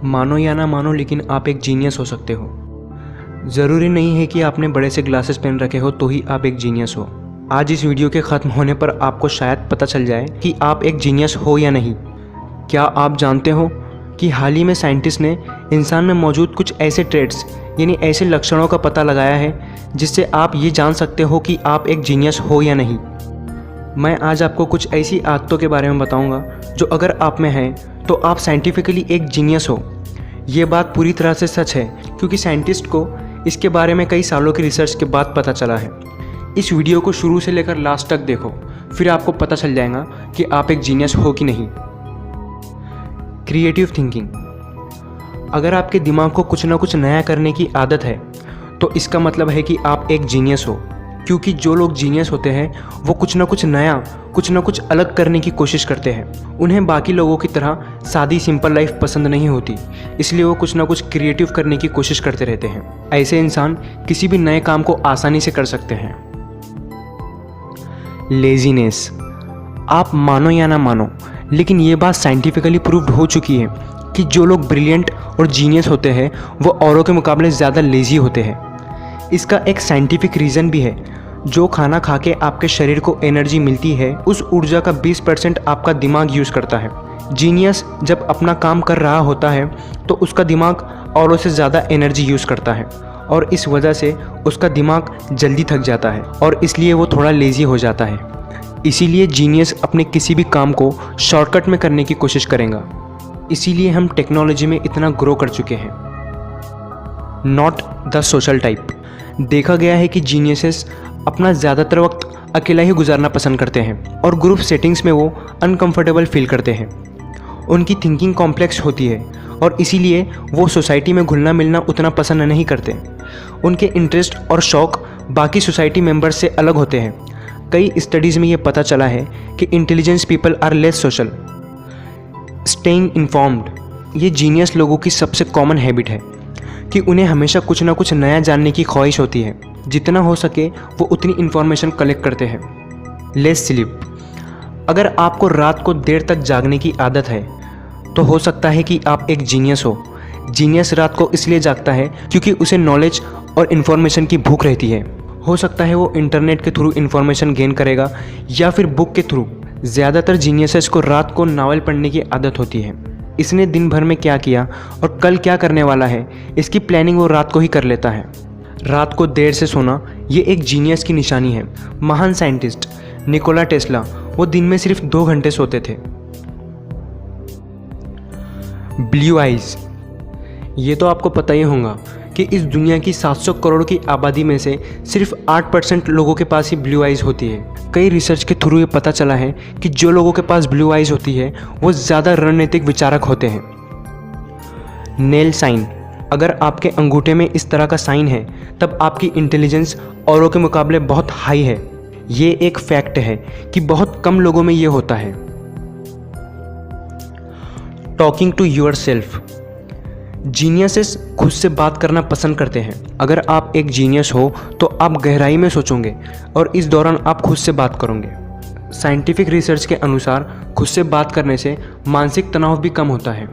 मानो या ना मानो, लेकिन आप एक जीनियस हो सकते हो। ज़रूरी नहीं है कि आपने बड़े से ग्लासेस पहन रखे हो तो ही आप एक जीनियस हो। आज इस वीडियो के ख़त्म होने पर आपको शायद पता चल जाए कि आप एक जीनियस हो या नहीं। क्या आप जानते हो कि हाल ही में साइंटिस्ट ने इंसान में मौजूद कुछ ऐसे ट्रेड्स यानी ऐसे लक्षणों का पता लगाया है जिससे आप ये जान सकते हो कि आप एक जीनियस हो या नहीं। मैं आज आपको कुछ ऐसी आदतों के बारे में बताऊंगा जो अगर आप में हैं तो आप साइंटिफिकली एक जीनियस हो। ये बात पूरी तरह से सच है क्योंकि साइंटिस्ट को इसके बारे में कई सालों की रिसर्च के बाद पता चला है। इस वीडियो को शुरू से लेकर लास्ट तक देखो, फिर आपको पता चल जाएगा कि आप एक जीनियस हो कि नहीं। Creative thinking. अगर आपके दिमाग को कुछ ना कुछ नया करने की आदत है तो इसका मतलब है कि आप एक जीनियस हो, क्योंकि जो लोग जीनियस होते हैं वो कुछ ना कुछ नया, कुछ ना कुछ अलग करने की कोशिश करते हैं। उन्हें बाकी लोगों की तरह सादी सिंपल लाइफ पसंद नहीं होती, इसलिए वो कुछ ना कुछ क्रिएटिव करने की कोशिश करते रहते हैं। ऐसे इंसान किसी भी नए काम को आसानी से कर सकते हैं। लेजीनेस। आप मानो या ना मानो, लेकिन ये बात साइंटिफिकली प्रूव्ड हो चुकी है कि जो लोग ब्रिलियंट और जीनियस होते हैं वो औरों के मुकाबले ज़्यादा लेजी होते हैं। इसका एक साइंटिफिक रीज़न भी है। जो खाना खा के आपके शरीर को एनर्जी मिलती है, उस ऊर्जा का 20% आपका दिमाग यूज़ करता है। जीनियस जब अपना काम कर रहा होता है तो उसका दिमाग औरों से ज़्यादा एनर्जी यूज़ करता है और इस वजह से उसका दिमाग जल्दी थक जाता है और इसलिए वो थोड़ा लेज़ी हो जाता है। इसीलिए जीनियस अपने किसी भी काम को शॉर्टकट में करने की कोशिश करेगा। इसीलिए हम टेक्नोलॉजी में इतना ग्रो कर चुके हैं। Not the social type. देखा गया है कि जीनियसेस अपना ज़्यादातर वक्त अकेला ही गुजारना पसंद करते हैं और ग्रुप सेटिंग्स में वो अनकंफर्टेबल फील करते हैं। उनकी थिंकिंग कॉम्प्लेक्स होती है और इसीलिए वो सोसाइटी में घुलना मिलना उतना पसंद नहीं करते। उनके इंटरेस्ट और शौक़ बाकी सोसाइटी मेंबर्स से अलग होते हैं। कई स्टडीज़ में ये पता चला है कि intelligence people are less social. Staying informed. ये जीनियस लोगों की सबसे कॉमन हैबिट है कि उन्हें हमेशा कुछ ना कुछ नया जानने की ख्वाहिश होती है। जितना हो सके वो उतनी इन्फॉर्मेशन कलेक्ट करते हैं। Less sleep. अगर आपको रात को देर तक जागने की आदत है तो हो सकता है कि आप एक जीनियस हो। जीनियस रात को इसलिए जागता है क्योंकि उसे नॉलेज और इन्फॉर्मेशन की भूख रहती है। हो सकता है वो इंटरनेट के थ्रू इन्फॉर्मेशन गेन करेगा या फिर बुक के थ्रू। ज़्यादातर जीनियसेस को रात को नावल पढ़ने की आदत होती है। इसने दिन भर में क्या किया और कल क्या करने वाला है इसकी प्लानिंग वो रात को ही कर लेता है। रात को देर से सोना ये एक जीनियस की निशानी है। महान साइंटिस्ट निकोला टेस्ला वो दिन में सिर्फ 2 घंटे सोते थे। Blue eyes. ये तो आपको पता ही होगा कि इस दुनिया की 700 करोड़ की आबादी में से सिर्फ 8% लोगों के पास ही ब्लू आइज़ होती है। कई रिसर्च के थ्रू ये पता चला है कि जो लोगों के पास ब्लू आइज़ होती है वो ज़्यादा रणनीतिक विचारक होते हैं। Nail sign. अगर आपके अंगूठे में इस तरह का साइन है तब आपकी इंटेलिजेंस औरों के मुकाबले बहुत हाई है। ये एक फैक्ट है कि बहुत कम लोगों में ये होता है। Talking to yourself. Geniuses खुद से बात करना पसंद करते हैं। अगर आप एक जीनियस हो तो आप गहराई में सोचोगे और इस दौरान आप खुद से बात करोगे। साइंटिफिक रिसर्च के अनुसार खुद से बात करने से मानसिक तनाव भी कम होता है।